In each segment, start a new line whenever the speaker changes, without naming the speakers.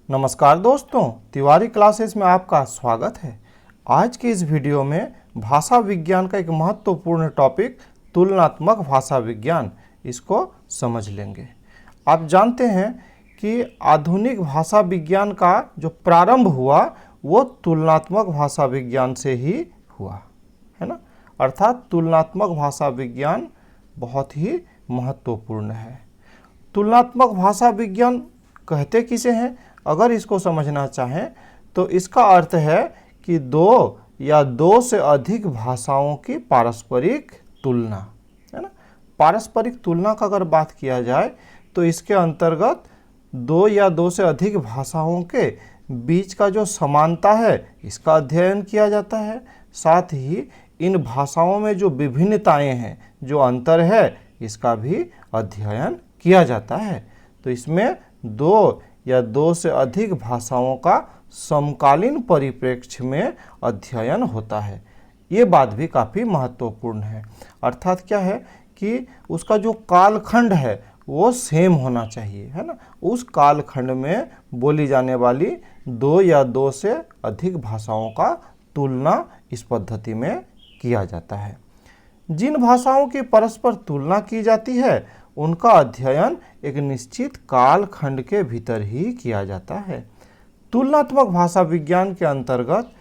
नमस्कार दोस्तों, तिवारी क्लासेस में आपका स्वागत है। आज की इस वीडियो में भाषा विज्ञान का एक महत्वपूर्ण टॉपिक तुलनात्मक भाषा विज्ञान, इसको समझ लेंगे। आप जानते हैं कि आधुनिक भाषा विज्ञान का जो प्रारंभ हुआ वो तुलनात्मक भाषा विज्ञान से ही हुआ, है ना। अर्थात तुलनात्मक भाषा विज्ञान बहुत ही महत्वपूर्ण है। तुलनात्मक भाषा विज्ञान कहते किसे हैं? अगर इसको समझना चाहें तो इसका अर्थ है कि दो या दो से अधिक भाषाओं की पारस्परिक तुलना, है ना। पारस्परिक तुलना का अगर बात किया जाए तो इसके अंतर्गत दो या दो से अधिक भाषाओं के बीच का जो समानता है इसका अध्ययन किया जाता है। साथ ही इन भाषाओं में जो विभिन्नताएं हैं, जो अंतर है, इसका भी अध्ययन किया जाता है। तो इसमें दो या दो से अधिक भाषाओं का समकालीन परिप्रेक्ष्य में अध्ययन होता है। ये बात भी काफ़ी महत्वपूर्ण है। अर्थात क्या है कि उसका जो कालखंड है वो सेम होना चाहिए, है ना। उस कालखंड में बोली जाने वाली दो या दो से अधिक भाषाओं का तुलना इस पद्धति में किया जाता है। जिन भाषाओं की परस्पर तुलना की जाती है उनका अध्ययन एक निश्चित कालखंड के भीतर ही किया जाता है। तुलनात्मक भाषा विज्ञान के अंतर्गत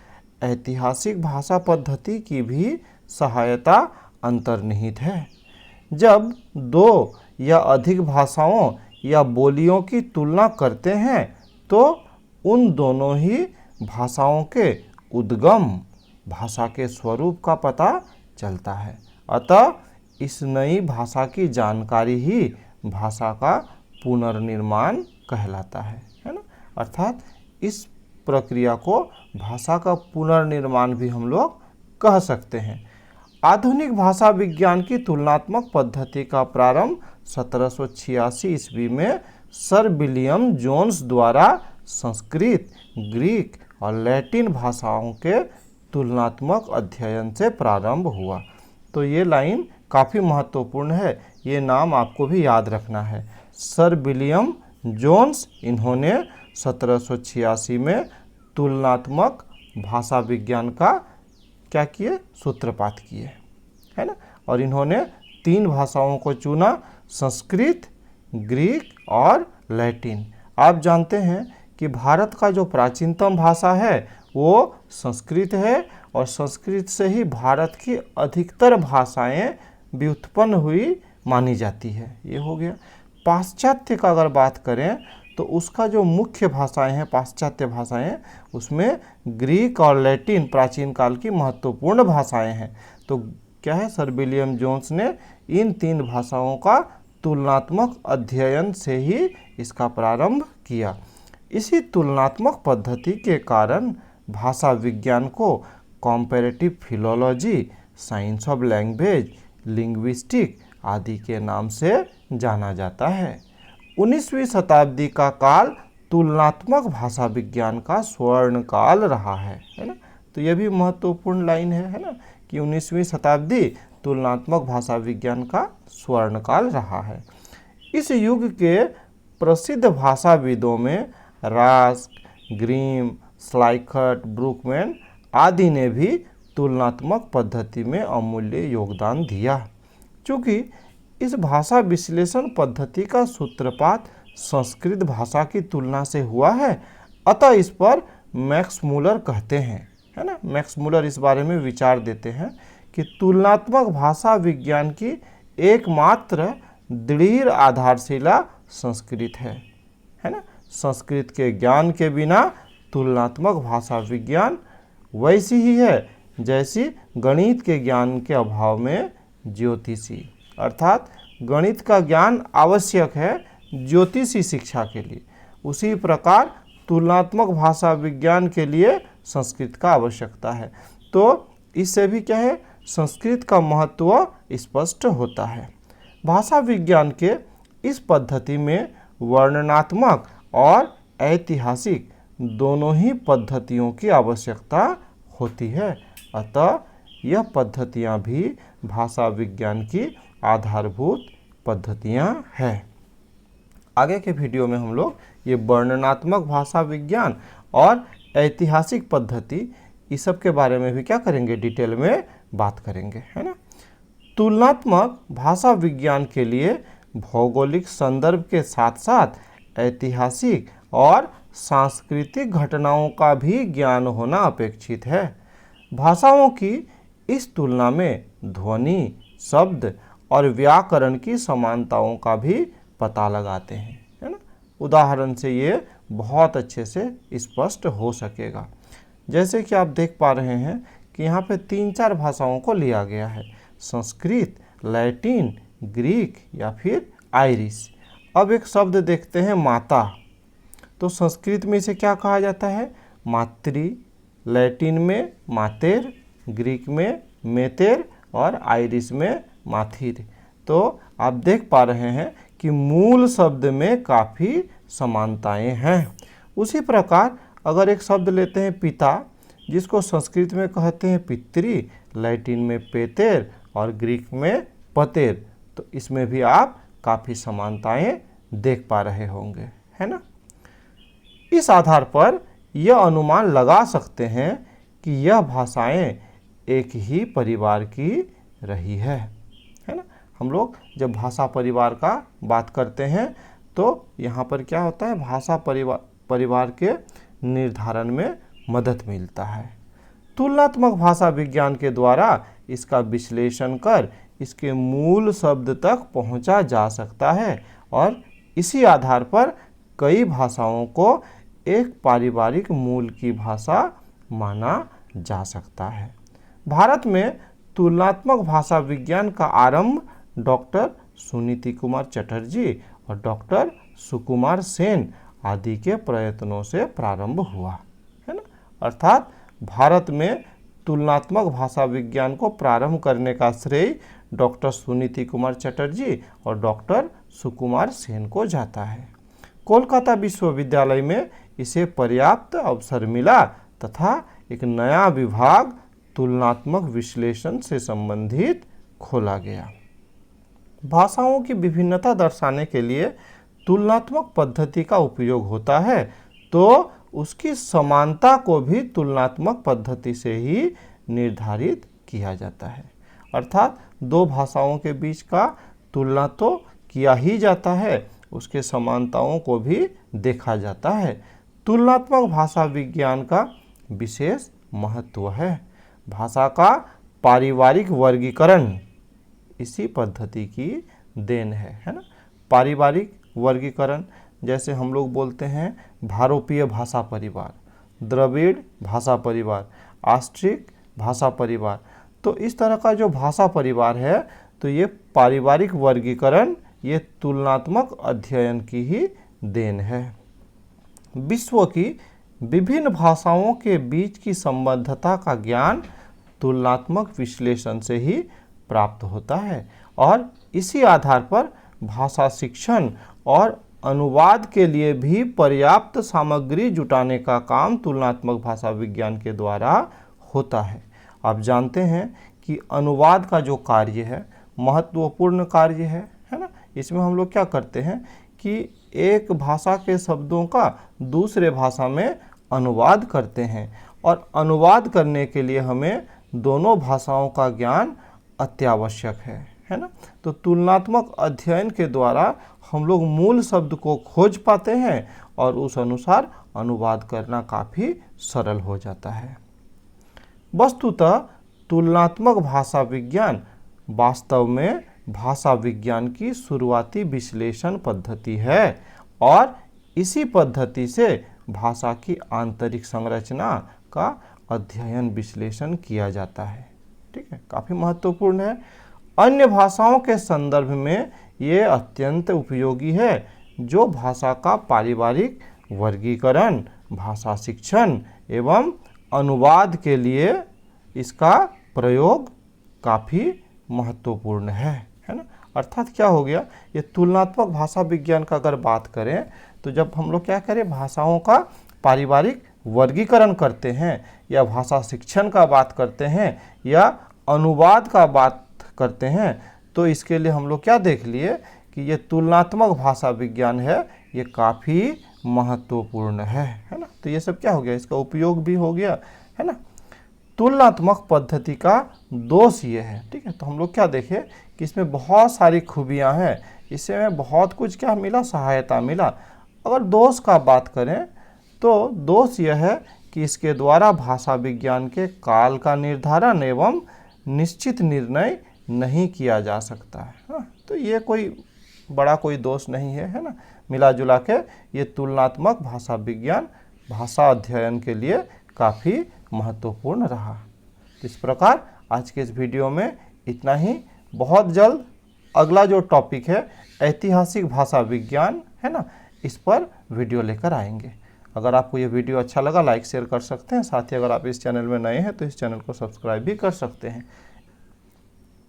ऐतिहासिक भाषा पद्धति की भी सहायता अंतर्निहित है। जब दो या अधिक भाषाओं या बोलियों की तुलना करते हैं तो उन दोनों ही भाषाओं के उद्गम, भाषा के स्वरूप का पता चलता है। अतः इस नई भाषा की जानकारी ही भाषा का पुनर्निर्माण कहलाता है ना। अर्थात इस प्रक्रिया को भाषा का पुनर्निर्माण भी हम लोग कह सकते हैं। आधुनिक भाषा विज्ञान की तुलनात्मक पद्धति का प्रारंभ 1786 ईस्वी में सर विलियम जोन्स द्वारा संस्कृत, ग्रीक और लैटिन भाषाओं के तुलनात्मक अध्ययन से प्रारंभ हुआ। तो ये लाइन काफ़ी महत्वपूर्ण है, ये नाम आपको भी याद रखना है। सर विलियम जोन्स, इन्होंने 1786 में तुलनात्मक भाषा विज्ञान का क्या किए? सूत्रपात किए, है ना। और इन्होंने तीन भाषाओं को चुना, संस्कृत, ग्रीक और लैटिन। आप जानते हैं कि भारत का जो प्राचीनतम भाषा है वो संस्कृत है और संस्कृत से ही भारत की अधिकतर भाषाएं व्युत्पन्न हुई मानी जाती है। ये हो गया। पाश्चात्य का अगर बात करें तो उसका जो मुख्य भाषाएं हैं, पाश्चात्य भाषाएं, उसमें ग्रीक और लैटिन प्राचीन काल की महत्वपूर्ण भाषाएं हैं। तो क्या है, सर विलियम जोन्स ने इन तीन भाषाओं का तुलनात्मक अध्ययन से ही इसका प्रारंभ किया। इसी तुलनात्मक पद्धति के कारण भाषा विज्ञान को comparative philology, science of language, linguistic आदि के नाम से जाना जाता है। 19वीं शताब्दी का काल तुलनात्मक भाषा विज्ञान का स्वर्ण काल रहा है ना। तो यह भी महत्वपूर्ण लाइन है ना, कि 19वीं शताब्दी तुलनात्मक भाषा विज्ञान का स्वर्ण काल रहा है। इस युग के प्रसिद्ध भाषाविदों में रास्क, ग्रीम, स्लाइखर्ट, ब्रुकमैन आदि ने भी तुलनात्मक पद्धति में अमूल्य योगदान दिया। चूँकि इस भाषा विश्लेषण पद्धति का सूत्रपात संस्कृत भाषा की तुलना से हुआ है, अतः इस पर मैक्स मूलर कहते हैं, है ना। मैक्स मूलर इस बारे में विचार देते हैं कि तुलनात्मक भाषा विज्ञान की एकमात्र दृढ़ आधारशिला संस्कृत है ना। संस्कृत के ज्ञान के बिना तुलनात्मक भाषा विज्ञान वैसी ही है जैसी गणित के ज्ञान के अभाव में ज्योतिषी। अर्थात गणित का ज्ञान आवश्यक है ज्योतिषी शिक्षा के लिए, उसी प्रकार तुलनात्मक भाषा विज्ञान के लिए संस्कृत का आवश्यकता है। तो इससे भी क्या है, संस्कृत का महत्व स्पष्ट होता है। भाषा विज्ञान के इस पद्धति में वर्णनात्मक और ऐतिहासिक दोनों ही पद्धतियों की आवश्यकता होती है। अतः यह पद्धतियाँ भी भाषा विज्ञान की आधारभूत पद्धतियाँ हैं। आगे के वीडियो में हम लोग ये वर्णनात्मक भाषा विज्ञान और ऐतिहासिक पद्धति इस सब के बारे में भी क्या करेंगे, डिटेल में बात करेंगे, है ना। तुलनात्मक भाषा विज्ञान के लिए भौगोलिक संदर्भ के साथ साथ ऐतिहासिक और सांस्कृतिक घटनाओं का भी ज्ञान होना अपेक्षित है। भाषाओं की इस तुलना में ध्वनि, शब्द और व्याकरण की समानताओं का भी पता लगाते हैं, है ना। उदाहरण से ये बहुत अच्छे से स्पष्ट हो सकेगा। जैसे कि आप देख पा रहे हैं कि यहाँ पे 3-4 भाषाओं को लिया गया है, संस्कृत, लैटिन, ग्रीक या फिर आयरिश। अब एक शब्द देखते हैं माता। तो संस्कृत में इसे क्या कहा जाता है, मातृ, लैटिन में मातेर, ग्रीक में मेतेर और आयरिश में माथिर। तो आप देख पा रहे हैं कि मूल शब्द में काफ़ी समानताएं हैं। उसी प्रकार अगर एक शब्द लेते हैं पिता, जिसको संस्कृत में कहते हैं पितृ, लैटिन में पेतेर और ग्रीक में पतेर, तो इसमें भी आप काफ़ी समानताएं देख पा रहे होंगे, है ना। इस आधार पर यह अनुमान लगा सकते हैं कि यह भाषाएं एक ही परिवार की रही है ना। हम लोग जब भाषा परिवार का बात करते हैं तो यहाँ पर क्या होता है, भाषा परिवार के निर्धारण में मदद मिलता है। तुलनात्मक भाषा विज्ञान के द्वारा इसका विश्लेषण कर इसके मूल शब्द तक पहुँचा जा सकता है और इसी आधार पर कई भाषाओं को एक पारिवारिक मूल की भाषा माना जा सकता है। भारत में तुलनात्मक भाषा विज्ञान का आरंभ डॉक्टर सुनीति कुमार चटर्जी और डॉक्टर सुकुमार सेन आदि के प्रयत्नों से प्रारंभ हुआ, है ना। अर्थात भारत में तुलनात्मक भाषा विज्ञान को प्रारंभ करने का श्रेय डॉक्टर सुनीति कुमार चटर्जी और डॉक्टर सुकुमार सेन को जाता है। कोलकाता विश्वविद्यालय में इसे पर्याप्त अवसर मिला तथा एक नया विभाग तुलनात्मक विश्लेषण से संबंधित खोला गया। भाषाओं की विभिन्नता दर्शाने के लिए तुलनात्मक पद्धति का उपयोग होता है, तो उसकी समानता को भी तुलनात्मक पद्धति से ही निर्धारित किया जाता है। अर्थात दो भाषाओं के बीच का तुलना तो किया ही जाता है, उसके समानताओं को भी देखा जाता है। तुलनात्मक भाषा विज्ञान का विशेष महत्व है। भाषा का पारिवारिक वर्गीकरण इसी पद्धति की देन है ना। पारिवारिक वर्गीकरण जैसे हम लोग बोलते हैं भारोपीय भाषा परिवार, द्रविड़ भाषा परिवार, ऑस्ट्रिक भाषा परिवार, तो इस तरह का जो भाषा परिवार है तो ये पारिवारिक वर्गीकरण ये तुलनात्मक अध्ययन की ही देन है। विश्व की विभिन्न भाषाओं के बीच की संबद्धता का ज्ञान तुलनात्मक विश्लेषण से ही प्राप्त होता है और इसी आधार पर भाषा शिक्षण और अनुवाद के लिए भी पर्याप्त सामग्री जुटाने का काम तुलनात्मक भाषा विज्ञान के द्वारा होता है। आप जानते हैं कि अनुवाद का जो कार्य है महत्वपूर्ण कार्य है ना। इसमें हम लोग क्या करते हैं कि एक भाषा के शब्दों का दूसरे भाषा में अनुवाद करते हैं और अनुवाद करने के लिए हमें दोनों भाषाओं का ज्ञान अत्यावश्यक है ना। तो तुलनात्मक अध्ययन के द्वारा हम लोग मूल शब्द को खोज पाते हैं और उस अनुसार अनुवाद करना काफ़ी सरल हो जाता है। वस्तुतः तुलनात्मक भाषा विज्ञान वास्तव में भाषा विज्ञान की शुरुआती विश्लेषण पद्धति है और इसी पद्धति से भाषा की आंतरिक संरचना का अध्ययन विश्लेषण किया जाता है। ठीक है, काफ़ी महत्वपूर्ण है। अन्य भाषाओं के संदर्भ में ये अत्यंत उपयोगी है जो भाषा का पारिवारिक वर्गीकरण, भाषा शिक्षण एवं अनुवाद के लिए इसका प्रयोग काफ़ी महत्वपूर्ण है ना। अर्थात क्या हो गया, ये तुलनात्मक भाषा विज्ञान का अगर बात करें तो जब हम लोग क्या करें भाषाओं का पारिवारिक वर्गीकरण करते हैं या भाषा शिक्षण का बात करते हैं या अनुवाद का बात करते हैं तो इसके लिए हम लोग क्या देख लिए कि ये तुलनात्मक भाषा विज्ञान है ये काफ़ी महत्वपूर्ण है ना। तो ये सब क्या हो गया, इसका उपयोग भी हो गया, है ना। तुलनात्मक पद्धति का दोष ये है, ठीक है। तो हम लोग क्या देखें कि इसमें बहुत सारी खूबियां हैं, इससे हमें बहुत कुछ क्या मिला, सहायता मिला। अगर दोष का बात करें तो दोष यह है कि इसके द्वारा भाषा विज्ञान के काल का निर्धारण एवं निश्चित निर्णय नहीं किया जा सकता है, हाँ। तो ये कोई बड़ा कोई दोष नहीं है ना। मिला जुला के ये तुलनात्मक भाषा विज्ञान भाषा अध्ययन के लिए काफ़ी महत्वपूर्ण रहा। इस प्रकार आज के इस वीडियो में इतना ही। बहुत जल्द अगला जो टॉपिक है ऐतिहासिक भाषा विज्ञान, है ना, इस पर वीडियो लेकर आएंगे। अगर आपको ये वीडियो अच्छा लगा लाइक शेयर कर सकते हैं। साथ ही अगर आप इस चैनल में नए हैं तो इस चैनल को सब्सक्राइब भी कर सकते हैं।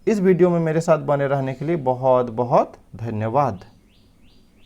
इस वीडियो में मेरे साथ बने रहने के लिए बहुत बहुत धन्यवाद।